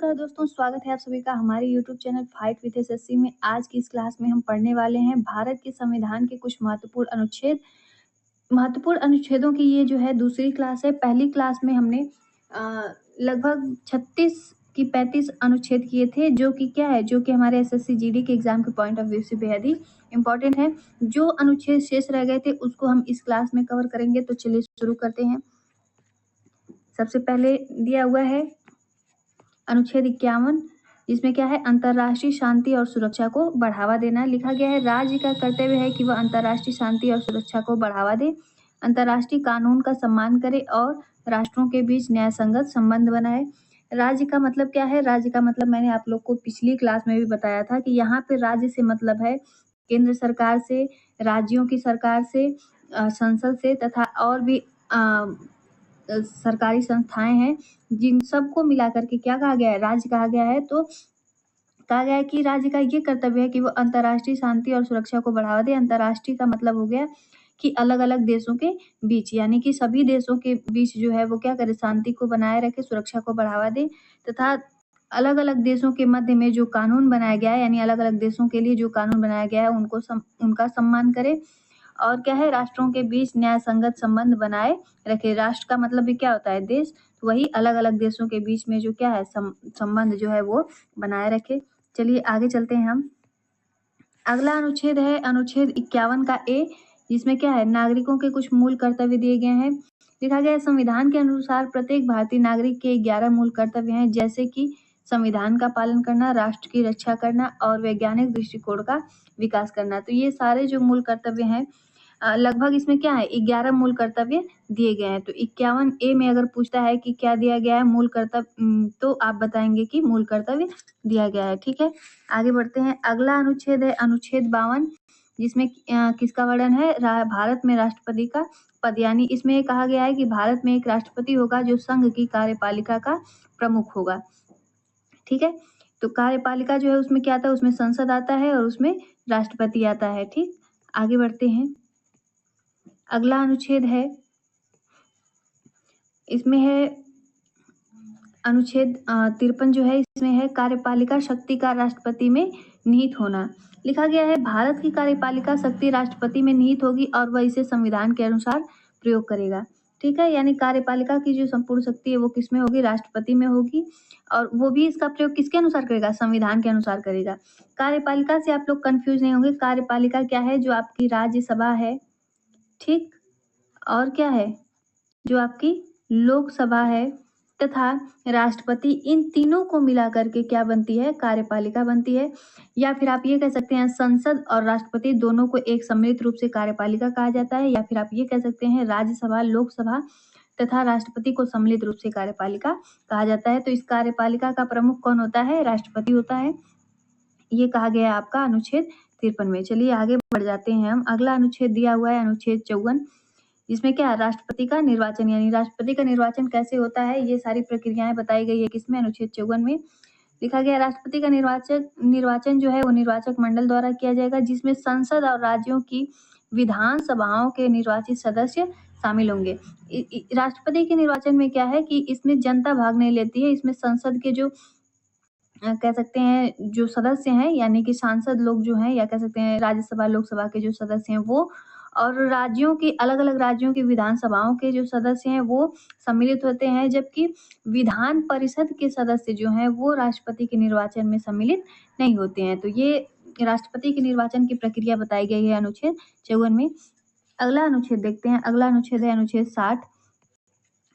नमस्कार दोस्तों, स्वागत है आप सभी का हमारे YouTube channel fight with SSC में। आज की इस क्लास में हम पढ़ने वाले हैं भारत के संविधान के कुछ महत्वपूर्ण अनुच्छेद। महत्वपूर्ण अनुच्छेदों की ये जो है दूसरी क्लास है। पहली क्लास में हमने लगभग 36 की 35 अनुच्छेद किए थे, जो कि क्या है, जो कि हमारे एसएससी जीडी के एग्जाम के पॉइंट ऑफ व्यू से बेहद ही इंपॉर्टेंट है। जो अनुच्छेद शेष रह गए थे उसको हम इस क्लास में कवर करेंगे। तो चलिए शुरू करते हैं। सबसे पहले दिया हुआ है अनुच्छेद 51, जिसमें क्या है, अंतर्राष्ट्रीय शांति और सुरक्षा को बढ़ावा देना। लिखा गया है राज्य का कर्तव्य है कि वह अंतर्राष्ट्रीय शांति और सुरक्षा को बढ़ावा दे, अंतर्राष्ट्रीय कानून का सम्मान करे और राष्ट्रों के बीच न्याय संगत संबंध बनाए। राज्य का मतलब क्या है? राज्य का मतलब मैंने आप लोग को पिछली क्लास में भी बताया था कि यहाँ पे राज्य से मतलब है केंद्र सरकार से, राज्यों की सरकार से, संसद से तथा और भी सरकारी संस्थाएं हैं, जिन सबको मिला करके क्या कहा गया है, राज्य कहा गया है। तो कहा गया है कि राज्य का ये कर्तव्य है कि वो अंतर्राष्ट्रीय शांति और सुरक्षा को बढ़ावा दे। अंतर्राष्ट्रीय का मतलब हो गया कि अलग अलग देशों के बीच, यानी कि सभी देशों के बीच जो है वो क्या करे, शांति को बनाए रखे, सुरक्षा को बढ़ावा दे तथा अलग अलग देशों के मध्य में जो कानून बनाया गया है, यानी अलग अलग देशों के लिए जो कानून बनाया गया है उनका सम्मान करे। और क्या है, राष्ट्रों के बीच न्याय संगत संबंध बनाए रखे। राष्ट्र का मतलब भी क्या होता है, देश। तो वही अलग अलग देशों के बीच में जो क्या है, संबंध जो है वो बनाए रखे। चलिए आगे चलते हैं हम। अगला अनुच्छेद है अनुच्छेद 51 का ए, जिसमें क्या है, नागरिकों के कुछ मूल कर्तव्य दिए गए हैं। लिखा गया है संविधान के अनुसार प्रत्येक भारतीय नागरिक के 11 मूल कर्तव्य हैं, जैसे कि संविधान का पालन करना, राष्ट्र की रक्षा करना और वैज्ञानिक दृष्टिकोण का विकास करना। तो ये सारे जो मूल कर्तव्य हैं, लगभग इसमें क्या है, 11 मूल कर्तव्य दिए गए हैं। तो 51 ए में अगर पूछता है कि क्या दिया गया है मूल कर्तव्य, तो आप बताएंगे कि मूल कर्तव्य दिया गया है। ठीक है, आगे बढ़ते हैं। अगला अनुच्छेद है अनुच्छेद 52, जिसमें किसका वर्णन है, भारत में राष्ट्रपति का पद, यानी इसमें कहा गया है कि भारत में एक राष्ट्रपति होगा जो संघ की कार्यपालिका का प्रमुख होगा। ठीक है, तो कार्यपालिका जो है उसमें क्या आता है, उसमें संसद आता है और उसमें राष्ट्रपति आता है। ठीक, आगे बढ़ते हैं। अगला अनुच्छेद है, इसमें है अनुच्छेद 53 जो है, इसमें है कार्यपालिका शक्ति का राष्ट्रपति में निहित होना। लिखा गया है भारत की कार्यपालिका शक्ति राष्ट्रपति में निहित होगी और वह इसे संविधान के अनुसार प्रयोग करेगा। ठीक है, यानी कार्यपालिका की जो संपूर्ण शक्ति है वो किसमें होगी, राष्ट्रपति में होगी, और वो भी इसका प्रयोग किसके अनुसार करेगा, संविधान के अनुसार करेगा। कार्यपालिका से आप लोग कंफ्यूज नहीं होंगे। कार्यपालिका क्या है, जो आपकी राज्यसभा है, ठीक, और क्या है, जो आपकी लोकसभा है तथा राष्ट्रपति, इन तीनों को मिला करके क्या बनती है, कार्यपालिका बनती है। या फिर आप ये कह सकते हैं संसद और राष्ट्रपति दोनों को एक सम्मिलित रूप से कार्यपालिका कहा जाता है। या फिर आप ये कह सकते हैं राज्यसभा, लोकसभा तथा राष्ट्रपति को सम्मिलित रूप से कार्यपालिका कहा जाता है। तो इस कार्यपालिका का प्रमुख कौन होता है, राष्ट्रपति होता है। ये कहा गया है आपका अनुच्छेद 53 में। चलिए आगे बढ़ जाते हैं हम। अगला अनुच्छेद दिया हुआ है अनुच्छेद 54, जिसमें क्या है, राष्ट्रपति का निर्वाचन, यानी राष्ट्रपति का निर्वाचन कैसे होता है, ये सारी प्रक्रियाएं बताई गई है किसमें, अनुच्छेद 54 में। लिखा गया राष्ट्रपति का निर्वाचन जो है वो निर्वाचक मंडल द्वारा किया जाएगा, जिसमें संसद और राज्यों की विधानसभाओं के निर्वाचित सदस्य शामिल होंगे। राष्ट्रपति के निर्वाचन में क्या है कि इसमें जनता भाग नहीं लेती है। इसमें संसद के जो कह सकते हैं जो सदस्य हैं, यानी कि सांसद लोग जो हैं, या कह सकते हैं राज्यसभा, लोकसभा के जो सदस्य हैं वो, और राज्यों की, अलग अलग राज्यों की विधानसभाओं के जो सदस्य हैं वो सम्मिलित होते हैं, जबकि विधान परिषद के सदस्य जो हैं वो राष्ट्रपति के निर्वाचन में सम्मिलित नहीं होते हैं। तो ये राष्ट्रपति के निर्वाचन की प्रक्रिया बताई गई है अनुच्छेद 54 में। अगला अनुच्छेद देखते हैं। अगला अनुच्छेद है अनुच्छेद 60।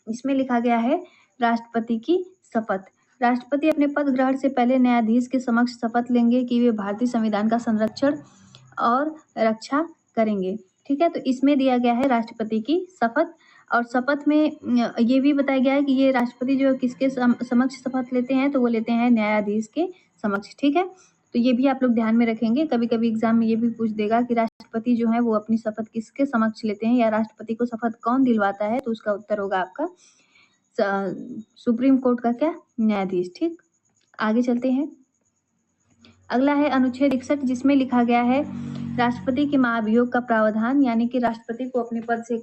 इसमें लिखा गया है राष्ट्रपति की शपथ। राष्ट्रपति अपने पद ग्रहण से पहले न्यायाधीश के समक्ष शपथ लेंगे कि वे भारतीय संविधान का संरक्षण और रक्षा करेंगे। ठीक है, तो इसमें दिया गया है राष्ट्रपति की शपथ, और शपथ में ये भी बताया गया है कि ये राष्ट्रपति जो किसके समक्ष शपथ लेते हैं, तो वो लेते हैं न्यायाधीश के समक्ष। ठीक है, तो ये भी आप लोग ध्यान में रखेंगे। कभी कभी एग्जाम में ये भी पूछ देगा कि राष्ट्रपति जो है वो अपनी शपथ किसके समक्ष लेते हैं, या राष्ट्रपति को शपथ कौन दिलवाता है, तो उसका उत्तर होगा आपका सुप्रीम कोर्ट का क्या, न्यायाधीश। ठीक, आगे चलते हैं। अगला है अनुच्छेद 61, जिसमें लिखा गया है राष्ट्रपति के महाभियोग का प्रावधान, यानी कि राष्ट्रपति को अपने पद से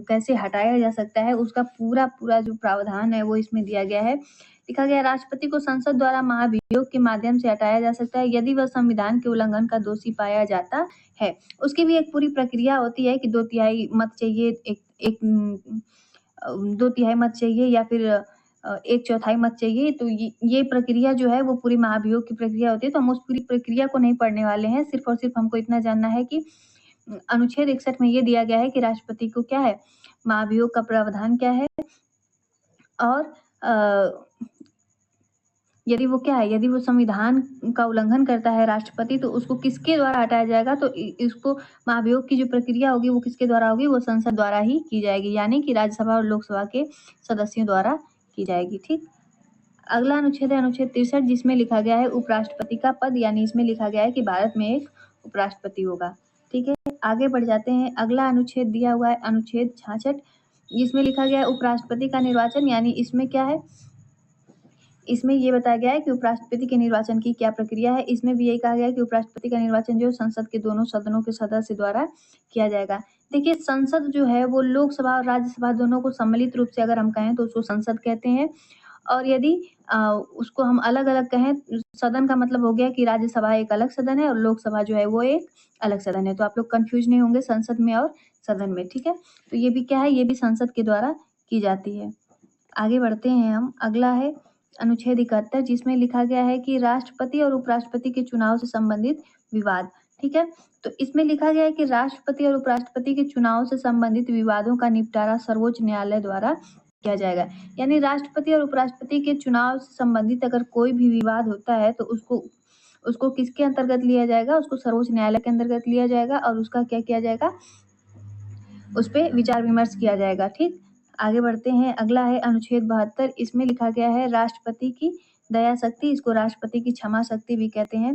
कैसे हटाया जा सकता है, उसका पूरा जो प्रावधान है वो इसमें दिया गया है। लिखा गया है, राष्ट्रपति को संसद द्वारा महाभियोग के माध्यम से हटाया जा सकता है यदि वह संविधान के उल्लंघन का दोषी पाया जाता है। उसकी भी एक पूरी प्रक्रिया होती है कि 2/3 मत चाहिए, एक 2/3 मत चाहिए या फिर 1/4 मत चाहिए। तो ये प्रक्रिया जो है वो पूरी महाभियोग की प्रक्रिया होती है। तो हम उस पूरी प्रक्रिया को नहीं पढ़ने वाले हैं, सिर्फ और सिर्फ हमको इतना जानना है कि अनुच्छेद 61 में ये दिया गया है कि राष्ट्रपति को क्या है, महाभियोग का प्रावधान क्या है, और यदि वो क्या है, यदि वो संविधान का उल्लंघन करता है राष्ट्रपति, तो उसको किसके द्वारा हटाया जाएगा। तो इसको महाभियोग की जो प्रक्रिया होगी वो किसके द्वारा होगी, वो संसद द्वारा ही की जाएगी, यानी कि राज्यसभा और लोकसभा के सदस्यों द्वारा की जाएगी। ठीक, अगला अनुच्छेद है अनुच्छेद 63, जिसमें लिखा गया है उपराष्ट्रपति का पद, यानी इसमें लिखा गया है कि भारत में एक उपराष्ट्रपति होगा। ठीक है, आगे बढ़ जाते हैं। अगला अनुच्छेद दिया हुआ है अनुच्छेद 66, जिसमें लिखा गया है उपराष्ट्रपति का निर्वाचन, यानी इसमें क्या है, इसमें ये बताया गया है कि उपराष्ट्रपति के निर्वाचन की क्या प्रक्रिया है। इसमें भी यही कहा गया है कि उपराष्ट्रपति का निर्वाचन जो संसद के दोनों सदनों के सदस्य द्वारा किया जाएगा। देखिए, संसद जो है वो लोकसभा और राज्यसभा दोनों को सम्मिलित रूप से अगर हम कहें तो उसको संसद कहते हैं, और यदि उसको हम अलग-अलग कहें, सदन का मतलब हो गया कि राज्यसभा एक अलग सदन है और लोकसभा जो है वो एक अलग सदन है। तो आप लोग कन्फ्यूज नहीं होंगे संसद में और सदन में। ठीक है, तो ये भी क्या है, ये भी संसद के द्वारा की जाती है। आगे बढ़ते हैं हम। अगला है अनुच्छेद 71, जिसमें लिखा गया है कि राष्ट्रपति और उपराष्ट्रपति के चुनाव से संबंधित विवाद। ठीक है, तो इसमें लिखा गया है कि राष्ट्रपति और उपराष्ट्रपति के चुनाव से संबंधित विवादों का निपटारा सर्वोच्च न्यायालय द्वारा किया जाएगा। यानी राष्ट्रपति और उपराष्ट्रपति के चुनाव से संबंधित अगर कोई भी विवाद होता है तो उसको किसके अंतर्गत लिया जाएगा, उसको सर्वोच्च न्यायालय के अंतर्गत लिया जाएगा और उसका क्या किया जाएगा, उस पर विचार विमर्श किया जाएगा। ठीक, आगे बढ़ते हैं। अगला है अनुच्छेद 72, इसमें लिखा गया है राष्ट्रपति की दया शक्ति, इसको राष्ट्रपति की क्षमा शक्ति भी कहते हैं।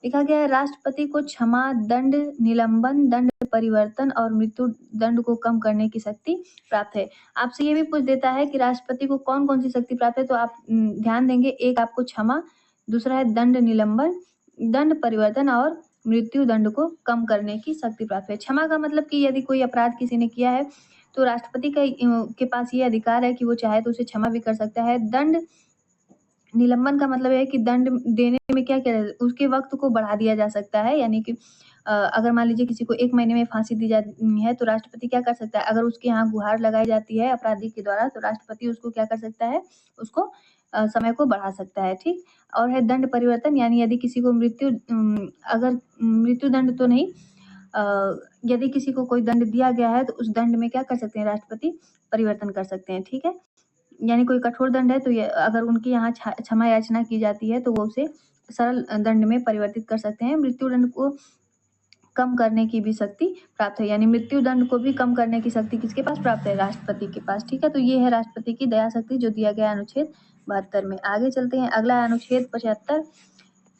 लिखा गया है राष्ट्रपति को क्षमा, दंड, निलंबन, दंड परिवर्तन और मृत्यु दंड को कम करने की शक्ति प्राप्त है। आपसे ये भी पूछ देता है कि राष्ट्रपति को कौन कौन सी शक्ति प्राप्त है, तो आप ध्यान देंगे, एक आपको क्षमा, दूसरा है दंड निलंबन, दंड परिवर्तन और मृत्यु दंड को कम करने की शक्ति प्राप्त है। क्षमा का मतलब कि यदि कोई अपराध किसी ने किया है तो राष्ट्रपति के पास ये अधिकार है कि वो चाहे तो उसे क्षमा भी कर सकता है। दंड निलंबन का मतलब है कि दंड देने में क्या क्या उसके वक्त को बढ़ा दिया जा सकता है, यानी कि अगर मान लीजिए किसी को 1 महीने में फांसी दी जाती है तो राष्ट्रपति क्या कर सकता है, अगर उसके यहाँ गुहार लगाई जाती है अपराधी के द्वारा तो राष्ट्रपति उसको क्या कर सकता है, उसको समय को बढ़ा सकता है। ठीक, और है दंड परिवर्तन, यानी यदि किसी को अगर मृत्यु दंड तो नहीं, यदि किसी को कोई दंड दिया गया है तो उस दंड में क्या कर सकते हैं, राष्ट्रपति परिवर्तन कर सकते हैं। ठीक है, यानी कोई कठोर दंड है तो ये अगर उनके यहाँ क्षमा याचना की जाती है तो वो उसे सरल दंड में परिवर्तित कर सकते हैं। मृत्यु दंड को कम करने की भी शक्ति प्राप्त है, यानी मृत्यु दंड को भी कम करने की शक्ति किसके पास प्राप्त है, राष्ट्रपति के पास। ठीक है, तो ये है राष्ट्रपति की दया शक्ति जो दिया गया अनुच्छेद 72 में। आगे चलते हैं। अगला है अनुच्छेद 75,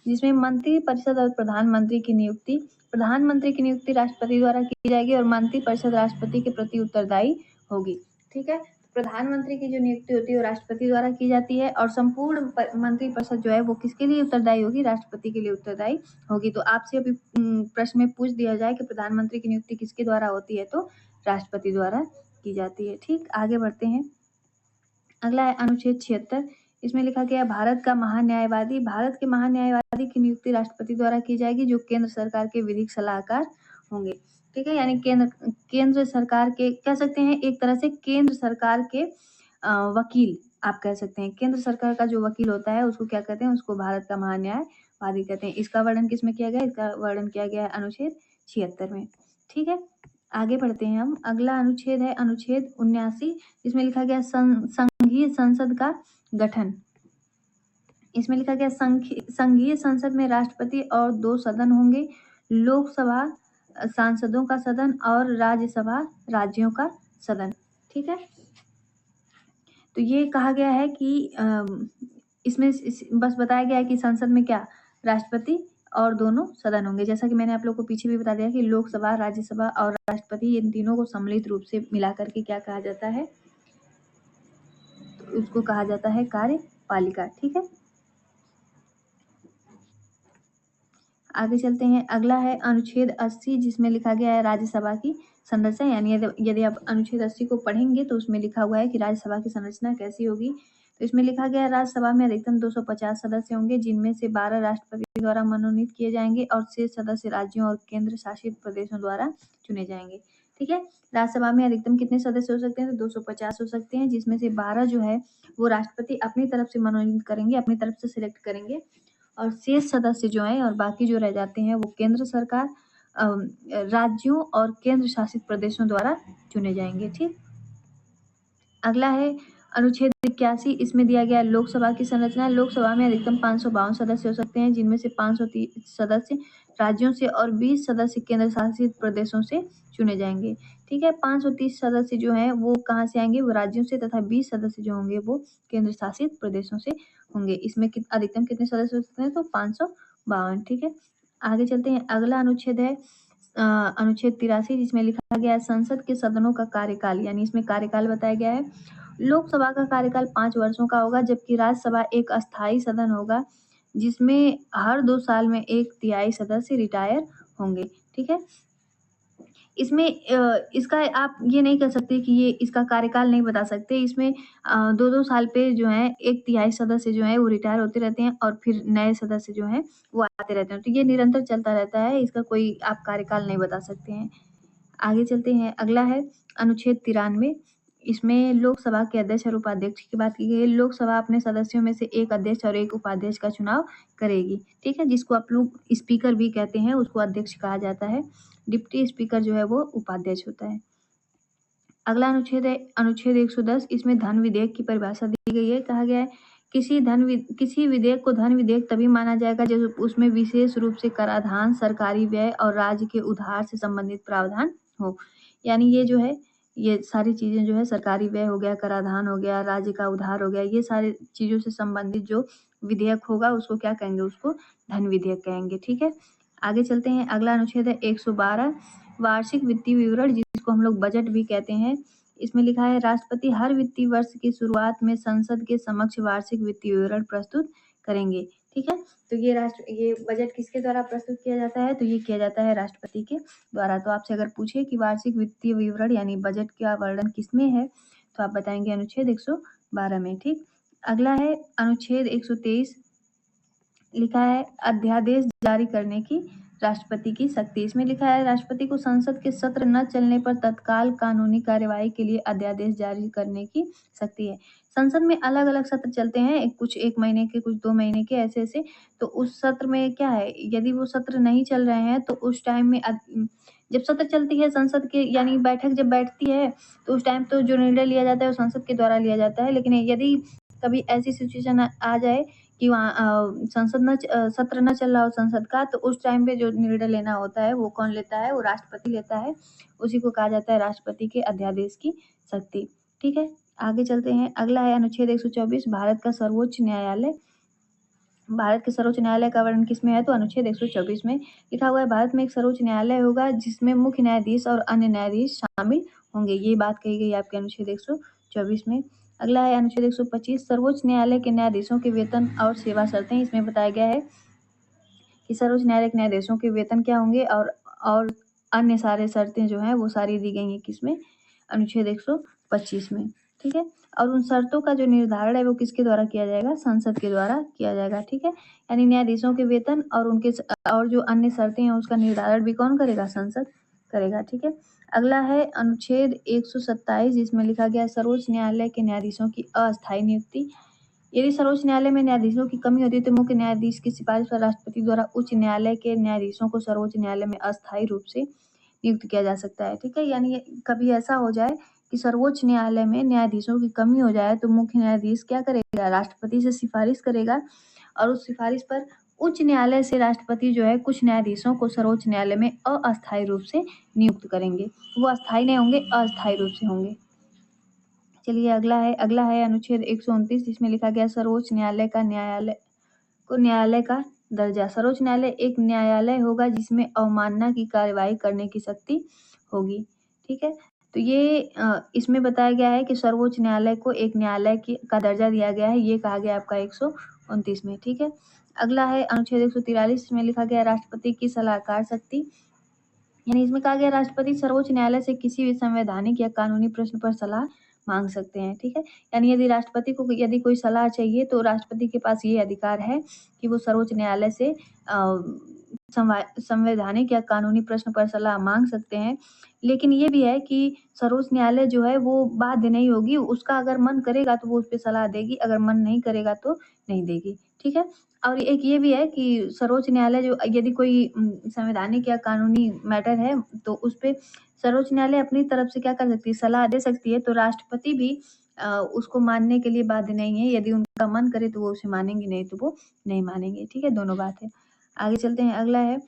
जिसमें मंत्री परिषद और प्रधानमंत्री की नियुक्ति। प्रधानमंत्री की नियुक्ति राष्ट्रपति द्वारा की जाएगी और मंत्री परिषद राष्ट्रपति के प्रति उत्तरदायी होगी। ठीक है, प्रधानमंत्री की जो नियुक्ति होती है वो राष्ट्रपति द्वारा की जाती है और संपूर्ण मंत्री परिषद जो है वो किसके लिए उत्तरदायी होगी, राष्ट्रपति के लिए उत्तरदायी होगी। तो आपसे अभी प्रश्न में पूछ दिया जाए कि प्रधानमंत्री की नियुक्ति किसके द्वारा होती है, तो राष्ट्रपति द्वारा की जाती है। ठीक, आगे बढ़ते हैं। अगला है अनुच्छेद 76, इसमें लिखा गया भारत का महान्यायवादी। भारत के महान्यायवादी की नियुक्ति राष्ट्रपति द्वारा की जाएगी जो केंद्र सरकार के विधिक सलाहकार होंगे। ठीक है, यानी केंद्र सरकार के कह सकते हैं, एक तरह से केंद्र सरकार के वकील आप कह सकते हैं। केंद्र सरकार का जो वकील होता है उसको क्या कहते हैं, उसको भारत का महान्यायवादी कहते हैं। इसका वर्णन किसमें किया गया, इसका वर्णन किया गया है अनुच्छेद 76 में। ठीक है, आगे बढ़ते हैं हम। अगला अनुच्छेद है अनुच्छेद 79, जिसमें लिखा गया संघीय संसद का गठन। इसमें लिखा गया संघीय संसद में राष्ट्रपति और 2 सदन होंगे, लोकसभा सांसदों का सदन और राज्यसभा राज्यों का सदन। ठीक है, तो ये कहा गया है कि इसमें बस बताया गया है कि संसद में क्या, राष्ट्रपति और दोनों सदन होंगे। जैसा कि मैंने आप लोग को पीछे भी बता दिया कि लोकसभा, राज्यसभा और राष्ट्रपति इन तीनों को सम्मिलित रूप से मिलाकर के क्या कहा जाता है, तो उसको कहा जाता है कार्यपालिका। ठीक है, आगे चलते हैं, अगला है अनुच्छेद 80 जिसमें लिखा गया है राज्यसभा की संरचना, यानी यदि आप अनुच्छेद 80 को पढ़ेंगे तो उसमें लिखा हुआ है कि राज्यसभा की संरचना कैसी होगी। तो इसमें लिखा गया है राज्यसभा में अधिकतम 250 सदस्य होंगे, जिनमें से 12 राष्ट्रपति द्वारा मनोनीत किए जाएंगे और 6 सदस्य राज्यों और केंद्र शासित प्रदेशों द्वारा चुने जाएंगे। ठीक है, राज्यसभा में अधिकतम कितने सदस्य हो सकते हैं? तो 250 हो सकते हैं, जिसमें से 12 जो है वो राष्ट्रपति अपनी तरफ से मनोनीत करेंगे, अपनी तरफ से सिलेक्ट करेंगे, और शेष सदस्य जो हैं और बाकी जो रह जाते हैं वो केंद्र सरकार, राज्यों और केंद्र शासित प्रदेशों द्वारा चुने जाएंगे। ठीक, अगला है अनुच्छेद 81, इसमें दिया गया लोकसभा की संरचना। लोकसभा में अधिकतम 552 सदस्य हो सकते हैं, जिनमें से 530 सदस्य राज्यों से और 20 सदस्य केंद्र शासित प्रदेशों से चुने जाएंगे। ठीक है, 530 सदस्य जो हैं वो कहाँ से आएंगे? वो राज्यों से, तथा 20 सदस्य जो होंगे वो केंद्र शासित प्रदेशों से होंगे। इसमें अधिकतम कितने सदस्य हो सकते हैं? तो 552। ठीक है, आगे चलते हैं, अगला अनुच्छेद है अनुच्छेद 83 जिसमें लिखा गया है संसद के सदनों का कार्यकाल, यानी इसमें कार्यकाल बताया गया है। लोकसभा का कार्यकाल 5 वर्षों का होगा, जबकि राज्यसभा एक अस्थायी सदन होगा जिसमें हर 2 साल में 1/3 सदस्य रिटायर होंगे। ठीक है, इसमें इसका आप ये नहीं कह सकते कि ये इसका कार्यकाल नहीं बता सकते। इसमें 2-2 साल पे जो है 1/3 सदस्य जो है वो रिटायर होते रहते हैं और फिर नए सदस्य जो हैं वो आते रहते हैं। तो ये निरंतर चलता रहता है, इसका कोई आप कार्यकाल नहीं बता सकते हैं। आगे चलते हैं, अगला है अनुच्छेद 93, इसमें लोकसभा के अध्यक्ष और उपाध्यक्ष की बात की गई है। लोकसभा अपने सदस्यों में से एक अध्यक्ष और एक उपाध्यक्ष का चुनाव करेगी। ठीक है, जिसको आप लोग स्पीकर भी कहते हैं, उसको अध्यक्ष कहा जाता है। डिप्टी स्पीकर जो है वो उपाध्यक्ष होता है। अगला अनुच्छेद है अनुच्छेद 110, इसमें धन विधेयक की परिभाषा दी गई है। कहा गया है किसी विधेयक को धन विधेयक तभी माना जाएगा जब उसमें विशेष रूप से कराधान, सरकारी व्यय और राज्य के उधार से संबंधित प्रावधान हो। यानी ये जो है ये सारी चीजें जो है, सरकारी व्यय हो गया, कराधान हो गया, राज्य का उधार हो गया, ये सारी चीजों से संबंधित जो विधेयक होगा उसको क्या कहेंगे? उसको धन विधेयक कहेंगे। ठीक है, आगे चलते हैं, अगला अनुच्छेद है 112, वार्षिक वित्तीय विवरण जिसको हम लोग बजट भी कहते हैं। इसमें लिखा है राष्ट्रपति हर वित्तीय वर्ष की शुरुआत में संसद के समक्ष वार्षिक वित्तीय विवरण प्रस्तुत करेंगे। ठीक है, तो ये बजट किसके द्वारा प्रस्तुत किया जाता है? तो ये किया जाता है राष्ट्रपति के द्वारा। तो आपसे अगर पूछे कि वार्षिक वित्तीय विवरण यानी बजट का वर्णन किसमें है, तो आप बताएंगे अनुच्छेद 112 में। ठीक, अगला है अनुच्छेद 123, लिखा है अध्यादेश जारी करने की राष्ट्रपति की शक्ति। इसमें लिखा है राष्ट्रपति को संसद के सत्र न चलने पर तत्काल कानूनी कार्यवाही के लिए अध्यादेश जारी करने की शक्ति है। संसद में अलग अलग सत्र चलते हैं, कुछ 1 महीने के, कुछ 2 महीने के, ऐसे ऐसे। तो उस सत्र में क्या है, यदि वो सत्र नहीं चल रहे हैं तो उस टाइम में जब सत्र चलती है संसद के, यानी बैठक जब बैठती है तो उस टाइम तो जो निर्णय लिया जाता है वो संसद के द्वारा लिया जाता है। लेकिन यदि कभी ऐसी सिचुएशन आ जाए कि वहाँ सत्र न चल रहा हो संसद का, तो उस टाइम पे जो निर्णय लेना होता है वो कौन लेता है? वो राष्ट्रपति लेता है। उसी को कहा जाता है राष्ट्रपति के अध्यादेश की शक्ति। ठीक है, आगे चलते हैं, अगला है अनुच्छेद 124, भारत का सर्वोच्च न्यायालय। भारत के सर्वोच्च न्यायालय का वर्णन किसमें है? तो अनुच्छेद 124 में लिखा हुआ है भारत में एक सर्वोच्च न्यायालय होगा जिसमें मुख्य न्यायाधीश और अन्य न्यायाधीश शामिल होंगे। ये बात कही गई है आपके अनुच्छेद 124 में। अगला है अनुच्छेद 125, सर्वोच्च न्यायालय के न्यायाधीशों के वेतन और सेवा शर्तें। इसमें बताया गया है कि सर्वोच्च न्यायालय के न्यायाधीशों के वेतन क्या होंगे और अन्य सारे शर्तें जो हैं वो सारी दी गई हैं किसमें? अनुच्छेद 125 में। ठीक है, और उन शर्तों का जो निर्धारण है वो किसके द्वारा किया जाएगा? संसद के द्वारा किया जाएगा। ठीक है, यानी न्यायाधीशों के वेतन और उनके और जो अन्य शर्तें हैं उसका निर्धारण भी कौन करेगा? संसद करेगा। ठीक है, अगला है अनुच्छेद 127 जिसमें लिखा गया सर्वोच्च न्यायालय के न्यायाधीशों की अस्थायी नियुक्ति। यदि सर्वोच्च न्यायालय में न्यायाधीशों की कमी होती है तो मुख्य न्यायाधीश की सिफारिश पर राष्ट्रपति द्वारा उच्च न्यायालय के न्यायाधीशों को सर्वोच्च न्यायालय में अस्थायी रूप से नियुक्त किया जा सकता है। ठीक है, यानी कभी ऐसा हो जाए कि सर्वोच्च न्यायालय में न्यायाधीशों की कमी हो जाए तो मुख्य न्यायाधीश क्या करेगा? राष्ट्रपति से सिफारिश करेगा और उस सिफारिश पर उच्च न्यायालय से राष्ट्रपति जो है कुछ न्यायाधीशों को सर्वोच्च न्यायालय में अस्थायी रूप से नियुक्त करेंगे। वो अस्थायी नहीं होंगे, अस्थायी रूप से होंगे। चलिए अगला है अनुच्छेद 129 जिसमें लिखा गया सर्वोच्च न्यायालय का दर्जा। सर्वोच्च न्यायालय एक न्यायालय होगा जिसमें अवमानना की कार्यवाही करने की शक्ति होगी। ठीक है, तो ये इसमें बताया गया है कि सर्वोच्च न्यायालय को एक न्यायालय का दर्जा दिया गया है। ये कहा गया आपका 29 में, ठीक है। अगला है अनुच्छेद 143 में लिखा गया राष्ट्रपति की सलाहकार शक्ति, यानी इसमें कहा गया राष्ट्रपति सर्वोच्च न्यायालय से किसी भी संवैधानिक या कानूनी प्रश्न पर सलाह मांग सकते हैं, ठीक है। यानी यदि राष्ट्रपति को यदि कोई सलाह चाहिए तो राष्ट्रपति के पास ये अधिकार है कि वो सर्वोच्च न्यायालय से संवैधानिक या कानूनी प्रश्न पर सलाह मांग सकते हैं। लेकिन ये भी है कि सर्वोच्च न्यायालय जो है वो बाध्य नहीं होगी, उसका अगर मन करेगा तो वो उस पे सलाह देगी, अगर मन नहीं करेगा तो नहीं देगी, ठीक है। और एक ये भी है कि सर्वोच्च न्यायालय जो यदि कोई संवैधानिक या कानूनी मैटर है तो उस पे सर्वोच्च न्यायालय अपनी तरफ से क्या कर सकती है, सलाह दे सकती है। तो राष्ट्रपति भी उसको मानने के लिए बाध्य नहीं है, यदि उनका मन करे तो वो उसे मानेंगे, नहीं तो वो नहीं मानेंगे, ठीक है। दोनों बात है। आगे चलते हैं, अगला है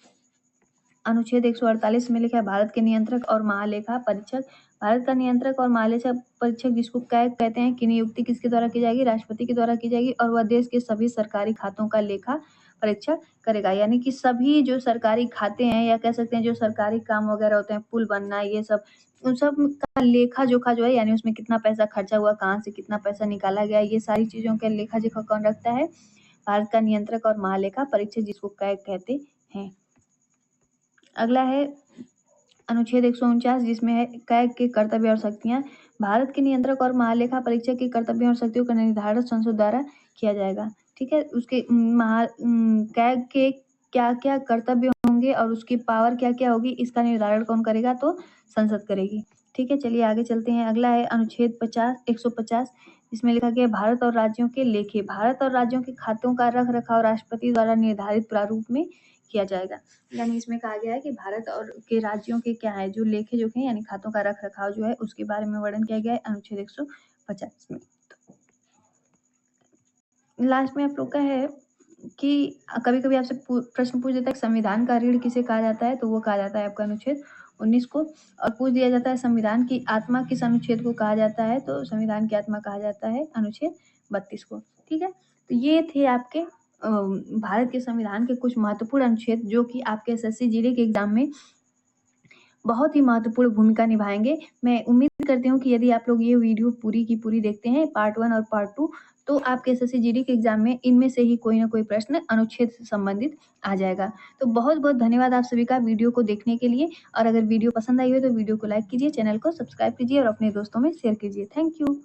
अनुच्छेद 148 में लिखा है भारत के नियंत्रक और महालेखा परीक्षक। भारत का नियंत्रक और महालेखा परीक्षक जिसको कैग कहते हैं की नियुक्ति किसके द्वारा की जाएगी, राष्ट्रपति के द्वारा की जाएगी और वह देश के सभी सरकारी खातों का लेखा परीक्षक करेगा। यानी कि सभी जो सरकारी खाते हैं या कह सकते हैं जो सरकारी काम वगैरह होते हैं, पुल बनना, ये सब, उन सब का लेखा जोखा जो है, यानी उसमें कितना पैसा खर्चा हुआ, कहाँ से कितना पैसा निकाला गया, ये सारी चीजों का लेखा जोखा कौन रखता है, भारत का नियंत्रक और महालेखा परीक्षक जिसको कैग कहते हैं। अगला है अनुच्छेद 149 जिसमें है कैग के कर्तव्य और शक्तियां। भारत के नियंत्रक और महालेखा परीक्षक के कर्तव्यों और शक्तियों का निर्धारण संसद द्वारा किया जाएगा, ठीक है। उसके कैग के क्या क्या कर्तव्य होंगे और उसकी पावर क्या क्या होगी, इसका निर्धारण कौन करेगा, तो संसद करेगी, ठीक है। चलिए आगे चलते हैं। अगला है अनुच्छेद 150 जिसमें लिखा गया भारत और राज्यों के लेखे। भारत और राज्यों के खातों का रख रखाव राष्ट्रपति द्वारा निर्धारित प्रारूप में किया जाएगा। यानी इसमें कहा गया है कि भारत और के राज्यों के क्या है, जो लेखे जोखे यानी खातों का रख रखाव जो है उसके बारे में वर्णन किया गया है अनुच्छेद 150 में। लास्ट में आप लोग का है कि कभी कभी आपसे प्रश्न पूछ देता है संविधान का रीढ़ किसे कहा जाता है, तो वो कहा जाता है आपका अनुच्छेद 19 को। और पूछ दिया जाता है संविधान की आत्मा किस अनुच्छेद को कहा जाता है, तो संविधान की आत्मा कहा जाता है अनुच्छेद 32 को, ठीक है। तो ये थे आपके भारत के संविधान के कुछ महत्वपूर्ण अनुच्छेद जो कि आपके एसएससी जीडी के एग्जाम में बहुत ही महत्वपूर्ण भूमिका निभाएंगे। मैं उम्मीद करती हूँ कि यदि आप लोग ये वीडियो पूरी की पूरी देखते हैं, पार्ट 1 और पार्ट 2, तो आपके एसएससी जीडी के एग्जाम में इनमें से ही कोई ना कोई प्रश्न अनुच्छेद से संबंधित आ जाएगा। तो बहुत बहुत धन्यवाद आप सभी का वीडियो को देखने के लिए। और अगर वीडियो पसंद आई हो तो वीडियो को लाइक कीजिए, चैनल को सब्सक्राइब कीजिए और अपने दोस्तों में शेयर कीजिए। Thank you.